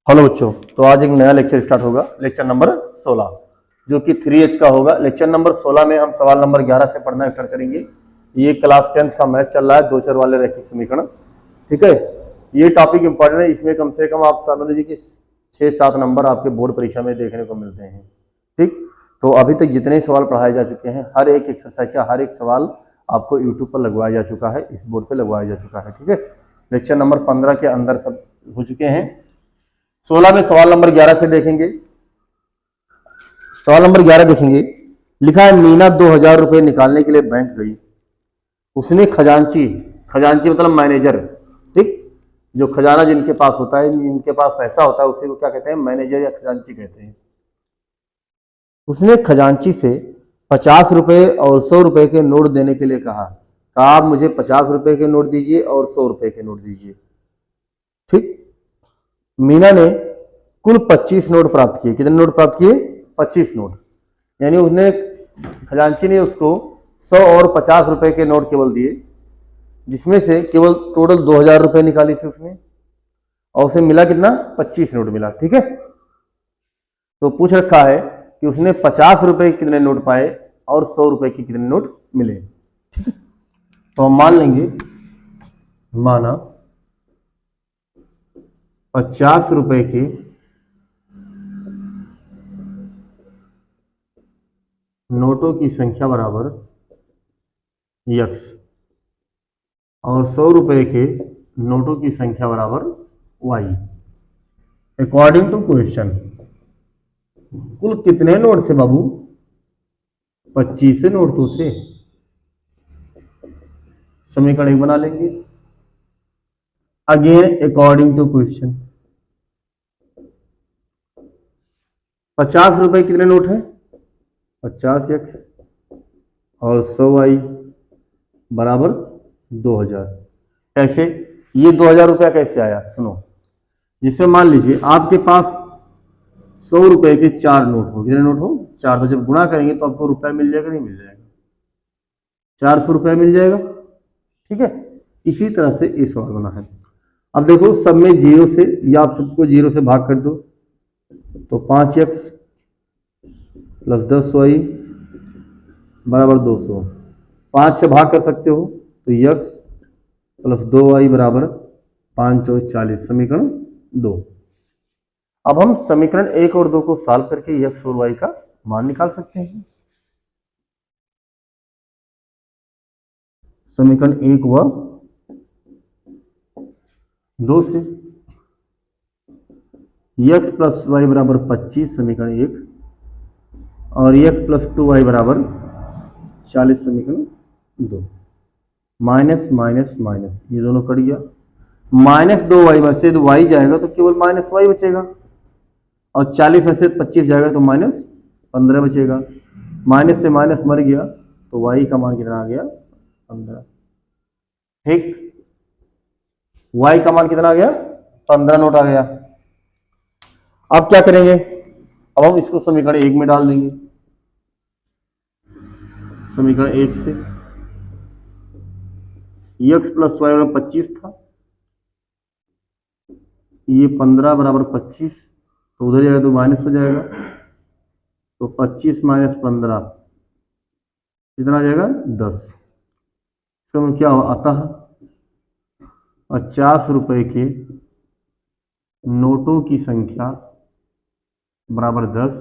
Hello बच्चों, तो आज एक नया लेक्चर स्टार्ट होगा, लेक्चर नंबर 16 जो कि 3H का होगा। लेक्चर नंबर 16 में हम सवाल नंबर 11 से पढ़ना स्टार्ट करेंगे। ये क्लास 10th का मैथ चल रहा है, 2 चर वाले रैखिक समीकरण। ठीक है, ये टॉपिक इंपॉर्टेंट है। इसमें कम से कम आप समझ लीजिए कि 6-7 नंबर आपके बोर्ड परीक्षा में देखने को मिलते हैं। ठीक, तो अभी तक जितने सवाल पढ़ाए जा चुके हैं, हर एक एक्सरसाइज का हर एक सवाल आपको यूट्यूब पर लगवाया जा चुका है, इस बोर्ड पर लगवाया जा चुका है। ठीक है, लेक्चर नंबर 15 के अंदर सब हो चुके हैं। 16 में सवाल नंबर 11 से देखेंगे। सवाल नंबर 11 देखेंगे। लिखा है मीना 2000 रुपए निकालने के लिए बैंक गई। उसने खजांची, खजांची मतलब मैनेजर, ठीक, जो खजाना जिनके पास होता है, जिनके पास पैसा होता है, उसी को क्या कहते हैं? मैनेजर या खजांची कहते हैं। उसने खजांची से 50 रुपए और 100 रुपए के नोट देने के लिए कहा। आप मुझे 50 रुपए के नोट दीजिए और 100 रुपए के नोट दीजिए। ठीक, मीना ने कुल 25 नोट प्राप्त किए। कितने नोट प्राप्त किए? 25 नोट। यानी उसने, खजांची ने उसको 100 और 50 रुपए के नोट केवल दिए, जिसमें से केवल टोटल 2000 रुपए निकाली थी उसने, और उसे मिला कितना? 25 नोट मिला। ठीक है, तो पूछ रखा है कि उसने 50 रुपए के कितने नोट पाए और 100 रुपए के कितने नोट मिले। ठीक है, तो हम मान लेंगे, माना 50 रुपए के नोटों की संख्या बराबर x और 100 रुपए के नोटों की संख्या बराबर y। अकॉर्डिंग टू क्वेश्चन, कुल कितने नोट थे बाबू? 25 नोट तो थे। समीकरण एक बना लेंगे। अगेन अकॉर्डिंग टू क्वेश्चन, 50 रुपए कितने नोट है? 50x और 100y बराबर 2000। कैसे? ये 2000 रुपया कैसे आया? सुनो, जिससे मान लीजिए आपके पास 100 रुपए के 4 नोट हो। कितने नोट हो? 4। तो जब गुणा करेंगे तो आपको रुपया मिल जाएगा, नहीं मिल जाएगा? 400 रुपया मिल जाएगा। ठीक है, इसी तरह से ये सवाल बना है। अब देखो, सब में 0 से, या आप सबको 0 से भाग कर दो, तो 5x प्लस 10y बराबर 200। 5 से भाग कर सकते हो तो x प्लस 2y बराबर 5 और 40। समीकरण 2। अब हम समीकरण 1 और 2 को सॉल्व करके x और y का मान निकाल सकते हैं। समीकरण 1 व 2 से x प्लस वाई बराबर 25, समीकरण 1, और x प्लस 2y बराबर 40, समीकरण 2। माइनस माइनस माइनस, ये दोनों कट गया। -2y में से y जाएगा तो केवल -y बचेगा, और 40 में से 25 जाएगा तो -15 बचेगा। माइनस से माइनस मर गया तो y का मान कितना आ गया? 15। ठीक, y का मान कितना आ गया? 15 नोट आ गया। अब क्या करेंगे? अब हम इसको समीकरण 1 में डाल देंगे। समीकरण 1 से x प्लस वाई बराबर 25 था, ये 15 बराबर 25, तो उधर जाएगा तो माइनस हो जाएगा, तो 25 माइनस 15 कितना आ जाएगा? 10। इसका क्या आता है? 50 रुपए के नोटों की संख्या बराबर 10,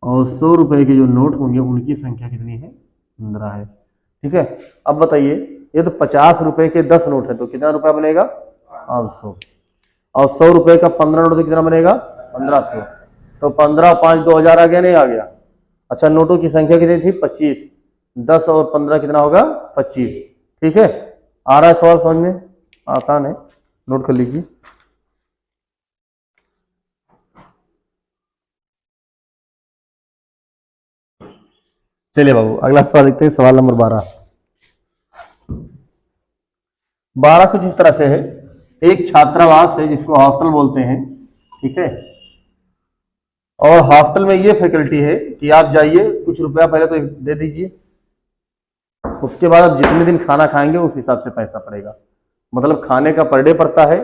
और 100 रुपए के जो नोट होंगे उनकी संख्या कितनी है? 15 है। ठीक है, अब बताइए, ये तो 50 रुपए के 10 नोट है तो कितना रुपया बनेगा? 500। और 100 रुपए का 15 नोट तो कितना बनेगा? 1500। तो 15 और 5 2000 आ गया, नहीं आ गया? अच्छा, नोटों की संख्या कितनी थी? 25। 10 और 15 कितना होगा? 25। ठीक है, आ रहा है सवाल समझ में? आसान है, नोट कर लीजिए। चलिए बाबू, अगला सवाल देखते हैं। सवाल नंबर 12। 12 कुछ इस तरह से है। एक छात्रावास है जिसको हॉस्टल बोलते हैं। ठीक है, और हॉस्टल में ये फैकल्टी है कि आप जाइए, कुछ रुपया पहले तो दे दीजिए, उसके बाद आप जितने दिन खाना खाएंगे उस हिसाब से पैसा पड़ेगा। मतलब खाने का पर डे पड़ता है,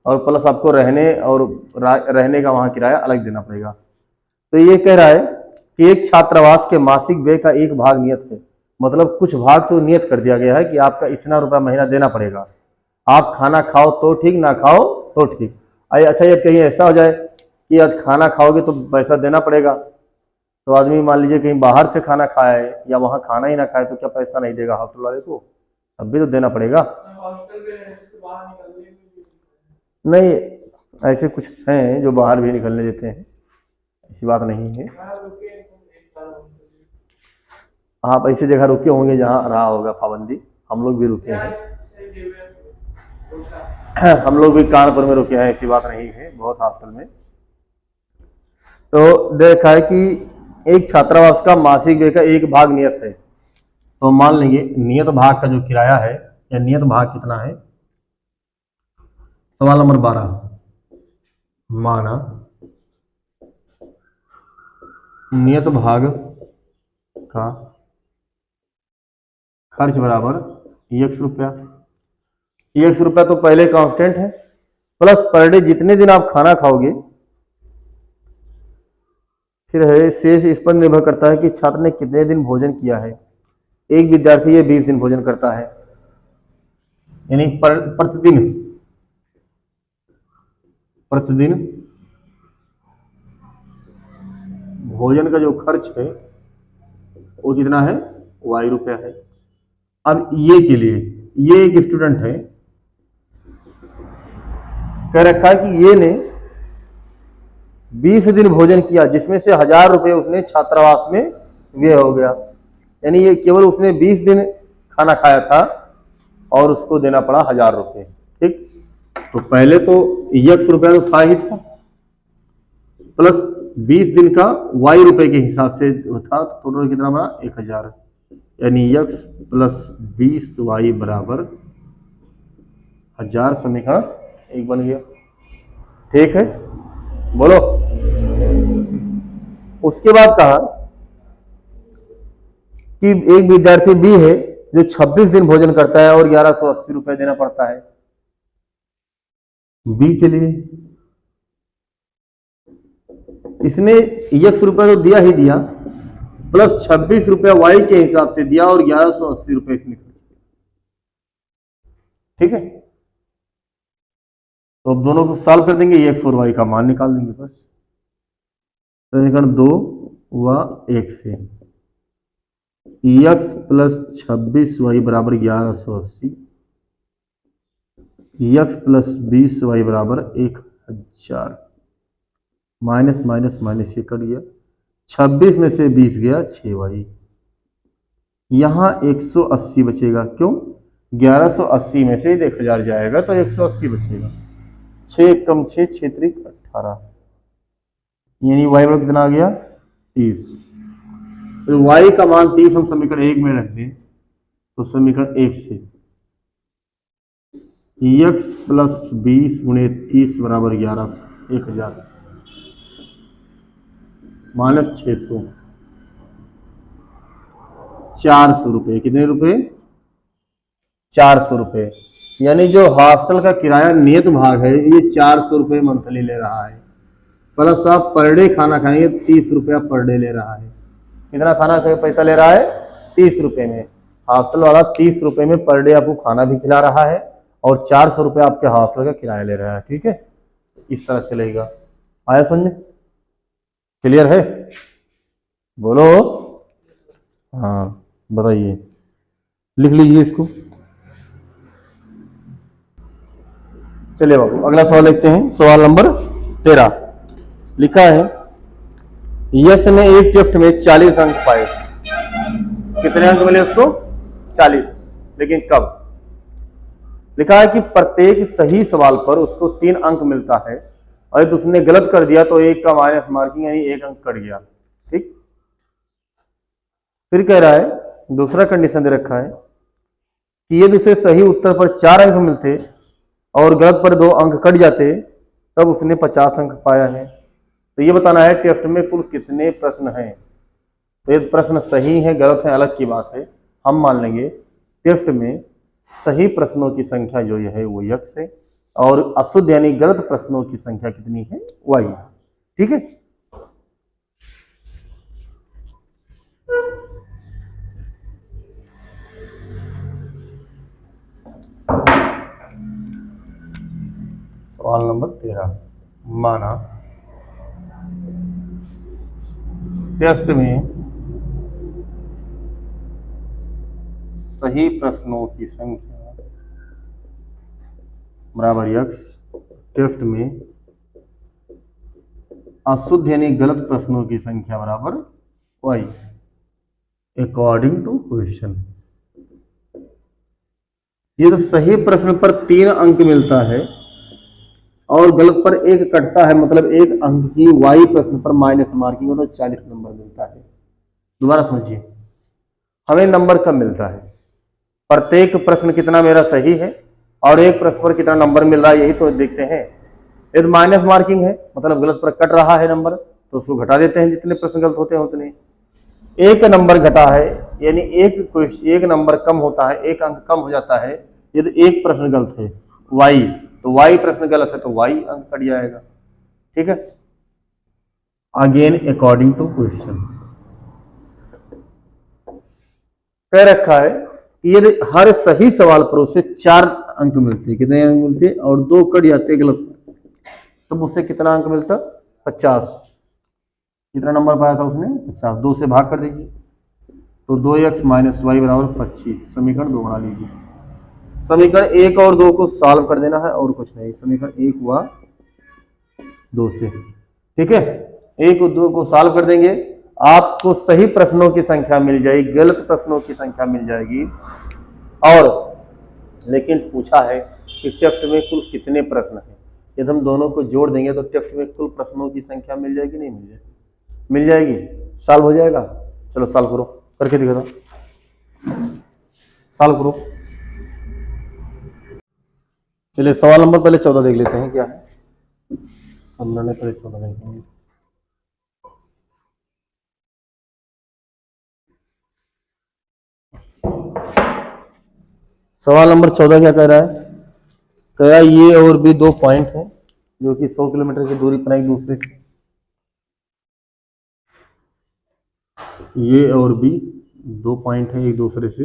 और प्लस आपको रहने और रहने का वहाँ किराया अलग देना पड़ेगा। तो ये कह रहा है कि एक छात्रावास के मासिक व्यय का एक भाग नियत है, मतलब कुछ भाग तो नियत कर दिया गया है कि आपका इतना रुपया महीना देना पड़ेगा। आप खाना खाओ तो ठीक, ना खाओ तो ठीक। अच्छा ये कहीं ऐसा हो जाए कि आज खाना खाओगे तो पैसा देना पड़ेगा, तो आदमी मान लीजिए कहीं बाहर से खाना खाए या वहाँ खाना ही ना खाए तो क्या पैसा नहीं देगा हॉस्टल वाले को? अब भी तो देना पड़ेगा। नहीं, ऐसे कुछ हैं जो बाहर भी निकलने देते हैं, ऐसी बात नहीं है। आप ऐसी जगह रुके होंगे जहाँ रहा होगा पाबंदी, हम लोग भी रुके हैं, हम लोग भी कानपुर में रुके हैं, ऐसी बात नहीं है, बहुत हॉस्टल में। तो देखा है कि एक छात्रावास का मासिक व्यय का एक भाग नियत है, तो मान लेंगे नियत भाग का जो किराया है या नियत भाग कितना है। सवाल नंबर 12, माना नियत भाग का खर्च बराबर x रुपया। x रुपया तो पहले कांस्टेंट है, प्लस पर डे जितने दिन आप खाना खाओगे, फिर है शेष इस पर निर्भर करता है कि छात्र ने कितने दिन भोजन किया है। एक विद्यार्थी ये 20 दिन भोजन करता है, यानी प्रतिदिन भोजन का जो खर्च है वो कितना है, y रुपया है। अब ये के लिए ये एक स्टूडेंट है, कह रखा है कि ये ने 20 दिन भोजन किया, जिसमें से 1000 रुपये उसने छात्रावास में व्यय हो गया, यानी ये केवल उसने 20 दिन खाना खाया था और उसको देना पड़ा 1000 रुपये। ठीक, तो पहले तो x रुपया तो था ही था, प्लस 20 दिन का y रुपये के हिसाब से था, तो टोटल कितना बना 1000, यानी x प्लस 20y बराबर 1000, समीकरण 1 बन गया। ठीक है, बोलो। उसके बाद कहा कि एक विद्यार्थी बी है जो 26 दिन भोजन करता है और 1180 रुपए देना पड़ता है बी के लिए। इसने x रुपए तो दिया ही दिया, प्लस 26 रुपए वाई के हिसाब से दिया और 1180 रुपए इसने खर्च किया। ठीक है, तो अब दोनों को सॉल्व कर देंगे, x और y का मान निकाल देंगे बस। समीकरण 2 व 1 से x प्लस 26y बराबर 1180, x प्लस 20y बराबर 1000, माइनस माइनस माइनस ये कट गया, 26 में से 20 गया 6y, यहां 180 बचेगा। क्यों? 1180 में से 1000 जाएगा तो 180 बचेगा। 6 कम 6 6 त्रिक 18, यानी y बराबर कितना आ गया 30। तो y का मान 30 हम समीकरण 1 में रख दें तो समीकरण 1 से x प्लस 20 गुणे 30 बराबर 1000 माइनस 600, 400 रुपये। कितने रुपए? 400 रुपये, यानी जो हॉस्टल का किराया नियत भाग है ये 400 रुपये मंथली ले रहा है, प्लस आप पर डे खाना खाएंगे 30 रुपया पर डे ले रहा है। कितना खाना का पैसा ले रहा है? 30 रुपये में। हॉस्टल वाला 30 रुपये में पर डे आपको खाना भी खिला रहा है और 400 रुपये आपके हॉस्टल का किराया ले रहा है। ठीक है, इस तरह चलेगा। आया समझ में? क्लियर है? बोलो। हाँ बताइए, लिख लीजिए इसको। चलिए बाबू अगला सवाल लिखते हैं। सवाल नंबर 13 लिखा है, यश ने एक टेस्ट में 40 अंक पाए। कितने अंक मिले उसको? 40। लेकिन कब? लिखा है कि प्रत्येक सही सवाल पर उसको 3 अंक मिलता है और यदि उसने गलत कर दिया तो 1 का माइनस मार्किंग यानी 1 अंक कट गया। ठीक, फिर कह रहा है, दूसरा कंडीशन दे रखा है कि यदि उसे सही उत्तर पर 4 अंक मिलते और गलत पर 2 अंक कट जाते तब उसने 50 अंक पाया है। तो ये बताना है टेस्ट में कुल कितने प्रश्न हैं। तो ये प्रश्न सही है गलत है अलग की बात है, हम मान लेंगे टेस्ट में सही प्रश्नों की संख्या जो है वो x है और अशुद्ध यानी गलत प्रश्नों की संख्या कितनी है, y। ठीक है, सवाल नंबर 13, माना टेस्ट में सही प्रश्नों की संख्या बराबर x, टेस्ट में अशुद्ध यानी गलत प्रश्नों की संख्या बराबर y अकॉर्डिंग टू क्वेश्चन। ये तो सही प्रश्न पर 3 अंक मिलता है और गलत पर 1 कटता है, मतलब 1 अंक की y प्रश्न पर माइनस मार्किंग हो तो 40 नंबर मिलता है। दोबारा समझिए, हमें नंबर कब मिलता है, प्रत्येक प्रश्न कितना मेरा सही है और एक प्रश्न पर कितना नंबर मिल रहा है, यही तो देखते हैं। यदि माइनस मार्किंग है मतलब गलत पर कट रहा है नंबर, तो उसको घटा देते हैं, जितने प्रश्न गलत होते हैं उतने। 1 नंबर घटा है यानी एक नंबर कम होता है, 1 अंक कम हो जाता है यदि एक प्रश्न गलत है y, तो y प्रश्न गलत है तो y अंक कट जाएगा। ठीक है, अगेन अकॉर्डिंग टू क्वेश्चन कह रखा है कि यदि हर सही सवाल पर उसे 4 अंक मिलते हैं, कितने अंक मिलते हैं, और 2 कट जाते गलत, तब उसे कितना अंक मिलता, 50। कितना नंबर पाया था उसने, 50। 2 से भाग कर दीजिए तो 2x माइनस वाई बराबर 25। समीकरण 2 बना लीजिए। समीकरण 1 और 2 को सॉल्व कर देना है और कुछ नहीं। समीकरण 1 हुआ 2 से, ठीक है, 1 और 2 को सॉल्व कर देंगे, आपको सही प्रश्नों की संख्या मिल जाएगी, गलत प्रश्नों की संख्या मिल जाएगी। और लेकिन पूछा है कि टेस्ट में कुल कितने प्रश्न हैं, यदि हम दोनों को जोड़ देंगे तो टेस्ट में कुल प्रश्नों की संख्या मिल जाएगी, नहीं मिल जाएगी, मिल जाएगी, सॉल्व हो जाएगा। चलो सॉल्व करो, करके दिखा दो, सॉल्व करो। चलिए सवाल नंबर पहले 14 देख लेते हैं क्या है, 15 ने पहले 14 देखेंगे। सवाल नंबर 14 क्या कह रहा है, कह रहा है ये और भी 2 पॉइंट हैं जो कि 100 किलोमीटर की दूरी पर एक दूसरे से, ये और भी 2 पॉइंट हैं एक दूसरे से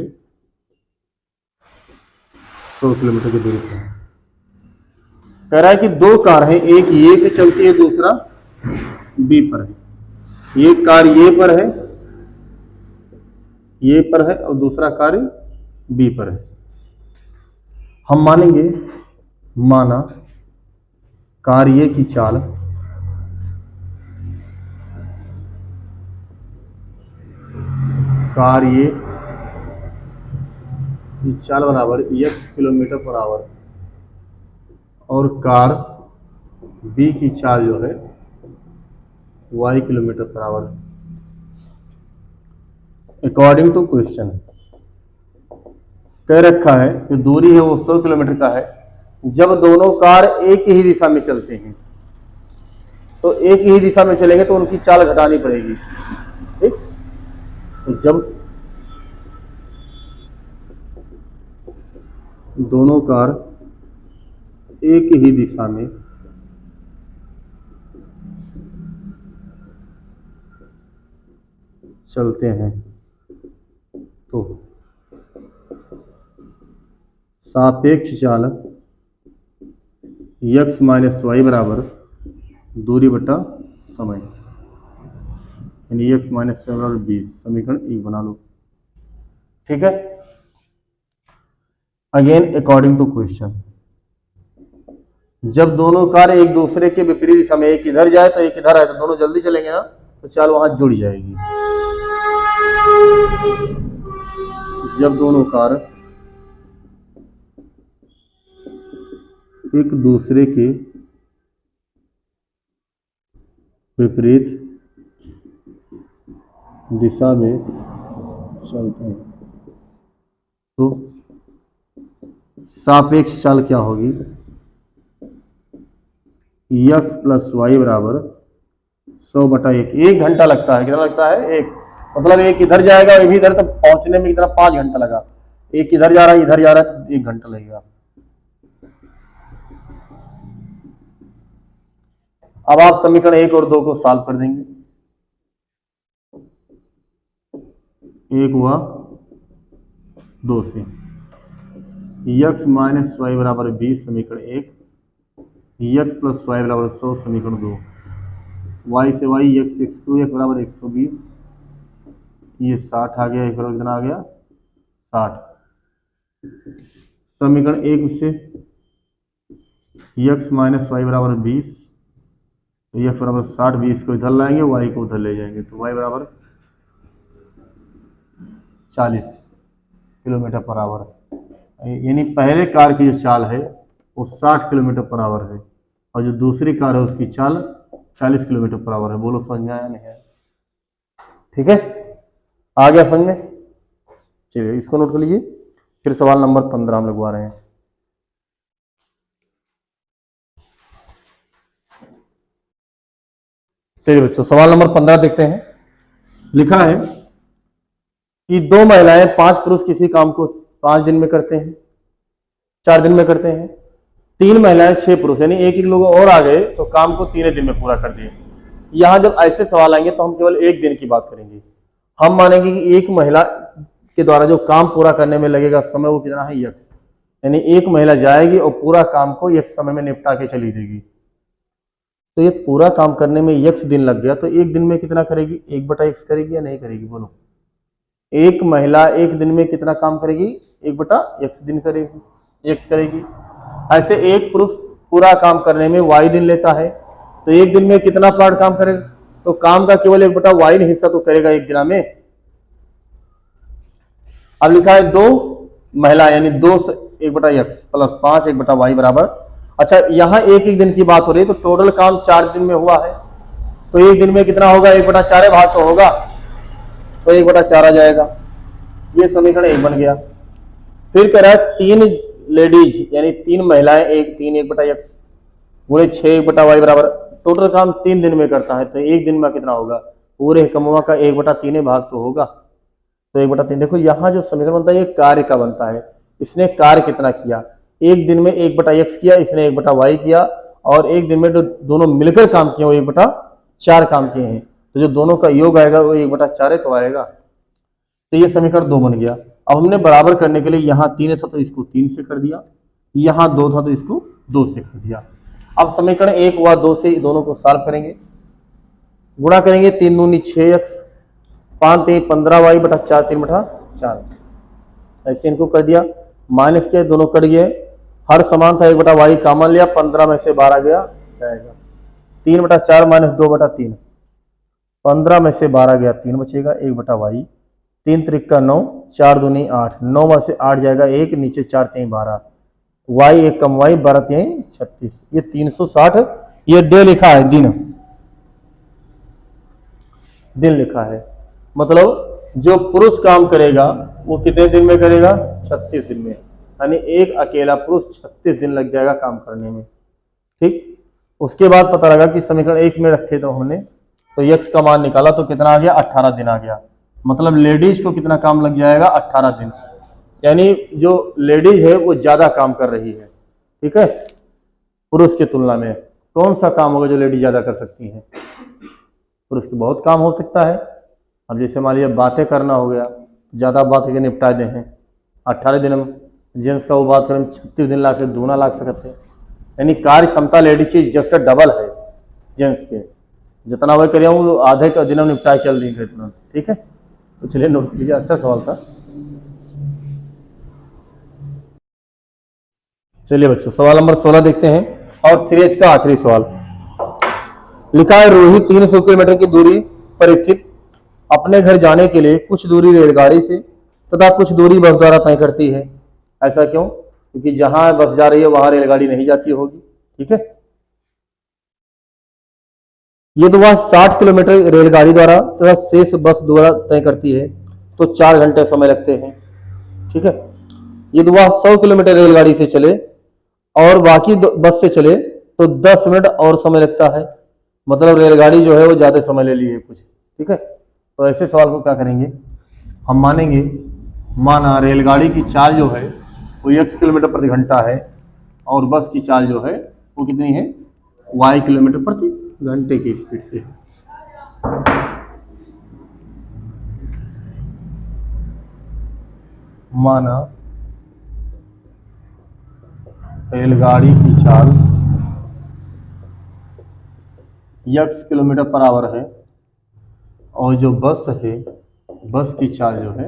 100 किलोमीटर की दूरी पर। कह रहा है कि 2 कार हैं, एक ये से चलती है, दूसरा बी पर है। एक कार ये पर है, ये पर है, और दूसरा कार बी पर है। हम मानेंगे, माना कार ये की चाल चाल बराबर x किलोमीटर पर आवर, और कार बी की चाल जो है y kilometre per hour. According to question कह रखा है कि दूरी है वो 100 किलोमीटर का है। जब दोनों कार एक ही दिशा में चलते हैं, तो एक ही दिशा में चलेंगे तो उनकी चाल घटानी पड़ेगी, ठीक। तो जब दोनों कार एक ही दिशा में चलते हैं तो सापेक्ष चाल x माइनस वाई बराबर दूरी बटा समय, यानी x माइनस वाई बराबर 20। समीकरण 1 बना लो, ठीक है। अगेन अकॉर्डिंग टू क्वेश्चन, जब दोनों कार एक दूसरे के विपरीत दिशा में, एक इधर जाए तो एक इधर आए, तो दोनों जल्दी चलेंगे ना, तो चाल वहां जुड़ जाएगी। जब दोनों कार एक दूसरे के विपरीत दिशा में चलते हैं तो सापेक्ष चाल क्या होगी, x प्लस वाई बराबर 100/1। 1 घंटा लगता है, कितना लगता है, 1, मतलब एक इधर जाएगा एक इधर, तो पहुंचने में कितना 5 घंटा लगा। एक इधर जा रहा है इधर जा रहा है तो 1 घंटा लगेगा। अब आप समीकरण 1 और 2 को सॉल्व कर देंगे। एक हुआ 2 से x माइनस वाई बराबर 20 समीकरण 1, x प्लस वाई बराबर 100 समीकरण 2, y से y x x बराबर 120, ये 60 आ गया, एक बराबर कितना आ गया 60। समीकरण 1 से x माइनस वाई बराबर 20, x बराबर 60, 20 को इधर लाएंगे, y को उधर ले जाएंगे, तो y बराबर 40 किलोमीटर पर आवर, यानी पहले कार की जो चाल है वो 60 किलोमीटर पर आवर है और जो दूसरी कार है उसकी चाल 40 किलोमीटर पर आवर है। बोलो समझ में आया नहीं है? ठीक है, आ गया समझ में? चलिए इसको नोट कर लीजिए। फिर सवाल नंबर 15 हम लगवा रहे हैं। चलिए बच्चों सवाल नंबर 15 देखते हैं। लिखा है कि 2 महिलाएं 5 पुरुष किसी काम को 5 दिन में करते हैं, 4 दिन में करते हैं। 3 महिलाएं 6 पुरुष, यानी एक लोग और आ गए तो काम को 3 दिन में पूरा कर दिए। यहां जब ऐसे सवाल आएंगे तो हम केवल 1 दिन की बात करेंगे। हम मानेंगे कि एक महिला के द्वारा जो काम पूरा करने में लगेगा समय वो कितना है x, यानी एक महिला जाएगी और पूरा काम को x समय में निपटा के चली देगी। तो ये पूरा काम करने में x दिन लग गया, तो एक दिन में कितना करेगी? 1/x करेगी या नहीं करेगी? बोलो, एक महिला एक दिन में कितना काम करेगी? 1/x दिन करेगी, x करेगी। ऐसे एक पुरुष पूरा काम करने में y दिन लेता है, तो एक दिन में कितना पार्ट काम करेगा? तो काम का केवल 1/y हिस्सा तो करेगा एक दिन में। अब लिखा है 2 महिला यानी 2 1/x प्लस 5 1/y बराबर, अच्छा यहां एक दिन की बात हो रही है, तो टोटल काम 4 दिन में हुआ है, तो एक दिन में कितना होगा? 1/4 भाग तो होगा, तो 1/4 आ जाएगा। ये समीकरण 1 बन गया। फिर कह रहा है 3 लेडीज यानी 3 महिलाएं 3 1/x पूरे 6 1/y बराबर, टोटल काम 3 दिन में करता है, तो एक दिन में कितना होगा? पूरे कमवा का 1/3 भाग तो होगा, तो 1/3। देखो यहाँ जो समीकरण बनता है ये कार्य का बनता है। इसने कार्य कितना किया? एक दिन में 1/x किया, इसने 1/y किया, और एक दिन में जो दोनों मिलकर काम किए वो 1/4 काम किए हैं, तो जो दोनों का योग आएगा वो 1/4 तो आएगा। तो ये समीकरण 2 बन गया। अब हमने बराबर करने के लिए यहाँ 3 था तो इसको 3 से कर दिया, यहाँ 2 था तो इसको 2 से कर दिया। अब समीकरण 1 हुआ 2 से, दोनों को सॉल्व करेंगे, गुणा करेंगे, 3 दूनी 6x, 5 3 15y बटा 4 3/4, ऐसे इनको कर दिया। माइनस के दोनों कट गए, हर समान था 1/y कॉमन लिया, 15 में से 12 गया जाएगा, 3/4 माइनस 2/3, 15 में से 12 गया 3 बचेगा, 1/y, 3 3 का 9, 4 दूनी 8, 9 में से 8 जाएगा 1, नीचे 4 3 12, y 1 कम y 12 3 36, ये 360। ये डे लिखा है, दिन लिखा है, मतलब जो पुरुष काम करेगा वो कितने दिन में करेगा? 36 दिन में, यानी एक अकेला पुरुष 36 दिन लग जाएगा काम करने में। ठीक, उसके बाद पता लगा कि समीकरण 1 में रखे तो हमने, तो x का मान निकाला तो कितना आ गया? 18 दिन आ गया। मतलब लेडीज को कितना काम लग जाएगा? 18 दिन, यानी जो लेडीज है वो ज्यादा काम कर रही है, ठीक है, पुरुष की तुलना में। कौन सा काम होगा जो लेडीज ज्यादा कर सकती है? पुरुष की बहुत काम हो सकता है। अब जैसे मान लीजिए बातें करना हो गया, ज्यादा बात करके निपटा दे हैं, 18 दिन में जेंट्स का वो बात करें 36 दिन लाख से दूना लाग सकते हैं, यानी कार्य क्षमता लेडीज की जस्ट डबल है जेंट्स के, जितना वह करिए वो आधे का दिन में निपटाए चल देंगे तुरंत। ठीक है, तो चलिए नोट कीजिए, अच्छा सवाल था। चलिए बच्चों सवाल नंबर 16 देखते हैं, और 3H का आखिरी सवाल। लिखा है रोहित 300 किलोमीटर की दूरी पर स्थित अपने घर जाने के लिए कुछ दूरी रेलगाड़ी से तथा कुछ दूरी बस द्वारा तय करती है। ऐसा क्यों? क्योंकि जहां बस जा रही है वहां रेलगाड़ी नहीं जाती होगी। ठीक है, ये तो वह 60 किलोमीटर रेलगाड़ी द्वारा तथा शेष बस द्वारा तय करती है, तो 4 घंटे समय लगते हैं। ठीक है, ये तो वह 100 किलोमीटर रेलगाड़ी से चले और बाकी बस से चले तो 10 मिनट और समय लगता है, मतलब रेलगाड़ी जो है वो ज्यादा समय ले ली है कुछ। ठीक है, तो ऐसे सवाल को क्या करेंगे, हम मानेंगे, माना रेलगाड़ी की चाल जो है वो x किलोमीटर प्रति घंटा है और बस की चाल जो है वो कितनी है? y किलोमीटर प्रति घंटे की स्पीड से। माना रेलगाड़ी की चाल x किलोमीटर पर आवर है और जो बस है, बस की चाल जो है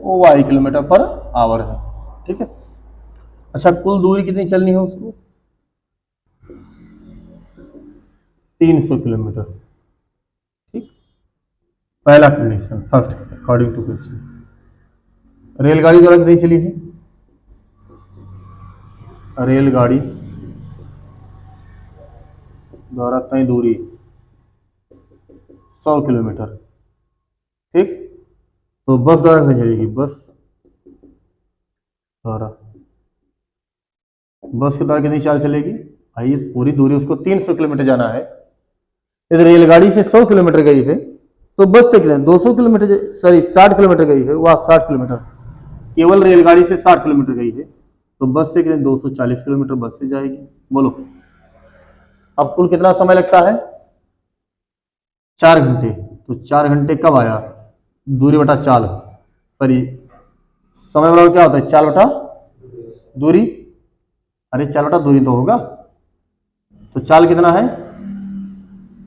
वो y किलोमीटर पर आवर है। ठीक है। अच्छा, कुल दूरी कितनी चलनी है उसको? 300 किलोमीटर। ठीक। पहला condition, first according to question. रेलगाड़ी द्वारा कितनी चली है? रेलगाड़ी द्वारा तय दूरी 100 किलोमीटर। ठीक। तो बस द्वारा कितनी चलेगी? बस के द्वारा कितनी चाल चलेगी? आइए, पूरी दूरी उसको 300 किलोमीटर जाना है। यदि रेलगाड़ी से 100 किलोमीटर गई है तो बस से कितना? 200 किलोमीटर, सॉरी 60 किलोमीटर गई है, वह 60 किलोमीटर, केवल रेलगाड़ी से 60 किलोमीटर गई है तो बस से कितने? 240 किलोमीटर बस से जाएगी। बोलो, अब कुल कितना समय लगता है? 4 घंटे। तो 4 घंटे कब आया? दूरी बटा चाल, सॉरी समय बराबर क्या होता है? चाल बटा दूरी। अरे चाल बटा दूरी तो होगा, तो चाल कितना है?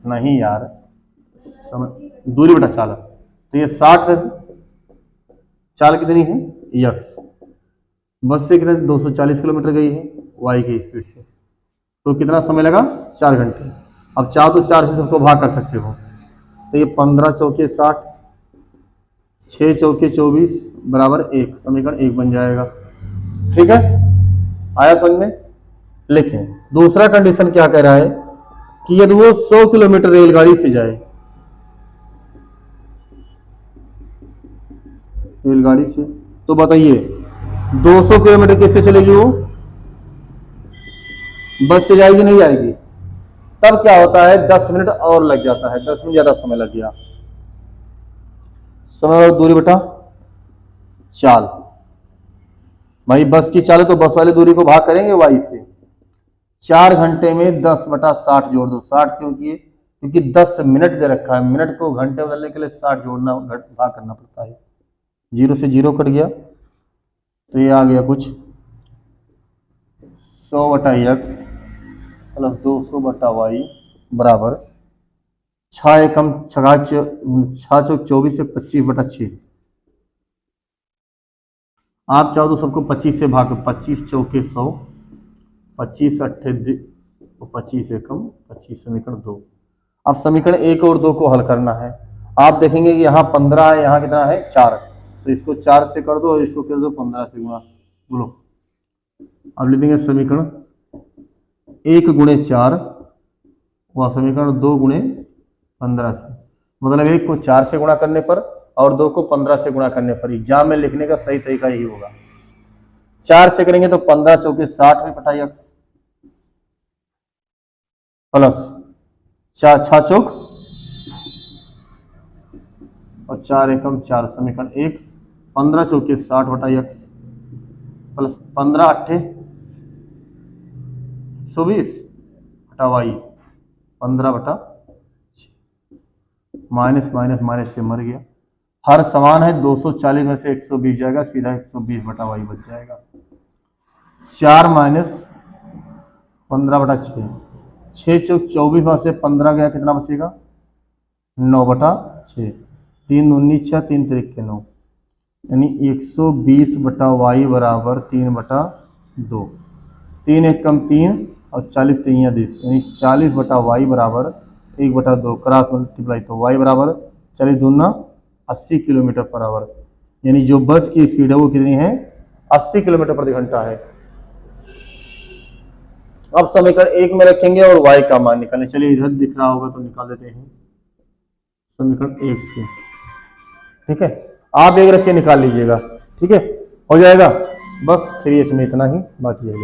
नहीं यार, समय दूरी बटा चाल, तो ये 60 है। चाल कितनी है? x। बस से कितने? 240 किलोमीटर गई है y की स्पीड से, तो कितना समय लगा? 4 घंटे। अब चाहो तो 4 से सबको भाग कर सकते हो, तो ये 15 चौके 60, 6 चौके 24 बराबर 1, समीकरण 1 बन जाएगा। ठीक है, आया समझ में? लिखें दूसरा कंडीशन क्या कह रहा है कि यदि वो 100 किलोमीटर रेलगाड़ी से जाए, रेलगाड़ी से, तो बताइए 200 किलोमीटर किससे चलेगी? वो बस से जाएगी, नहीं जाएगी? तब क्या होता है? 10 मिनट और लग जाता है, 10 मिनट ज्यादा समय लग गया। समय और दूरी बटा चाल, भाई बस की चाल है तो बस वाली दूरी को भाग करेंगे y से। 4 घंटे में 10 बटा 60 जोड़ दो। 60 क्यों किए? क्योंकि 10 मिनट दे रखा है, मिनट को घंटे बदलने के लिए 60 जोड़ना, भाग करना पड़ता है। 0 से 0 कट गया तो ये आ गया कुछ 100 बटा x प्लस 200 बटा y बराबर 6 एकम 6 चौक 24 से 25 बटा 6। आप चाहो तो सबको 25 से भाग, 25 चौके 100, 25 अट्ठे 25 एकम 25, समीकरण 2। अब समीकरण 1 और 2 को हल करना है। आप देखेंगे कि यहाँ 15 है, यहाँ कितना है? 4, तो इसको 4 से कर दो और इसको कर दो 15 से गुणा। बोलो, अब लिखेंगे समीकरण 1 गुणे 4 व समीकरण 2 गुणे 15 से, मतलब 1 को 4 से गुणा करने पर और 2 को 15 से गुणा करने पर। एग्जाम में लिखने का सही तरीका यही होगा। 4 से करेंगे तो 15 चौके 60 में बटा x प्लस 6 चौक और 4 एकम 4, समीकरण 1। 15 चौके 60 बटा x प्लस 15 अट्ठे 120 बटा y, 15 बटा माइनस माइनस माइनस से मर गया। हर समान है, 240 में से 120 जाएगा, सीधा 120 बटा y बच जाएगा। 4 माइनस 15 बटा 6, 6 चौक 24 में से 15 गया, कितना बचेगा? 9 बटा 6, 3 19 6, 3 3 9, यानी 120 बटा y बराबर 3 बटा 2। 3 एक कम 3 और 40 3 20, यानी 40 बटा y बराबर 1 बटा 2, क्रॉस मल्टीप्लाई, तो y बराबर 40 दूना 80 किलोमीटर पर आवर, यानी जो बस की स्पीड है वो कितनी है? 80 किलोमीटर प्रति घंटा है। अब समीकरण 1 में रखेंगे और y का मान निकालें। चलिए इधर दिख रहा होगा तो निकाल देते हैं समीकरण 1 से। ठीक है, आप एक रख के निकाल लीजिएगा। ठीक है, हो जाएगा। बस 3h में इतना ही, बाकी है।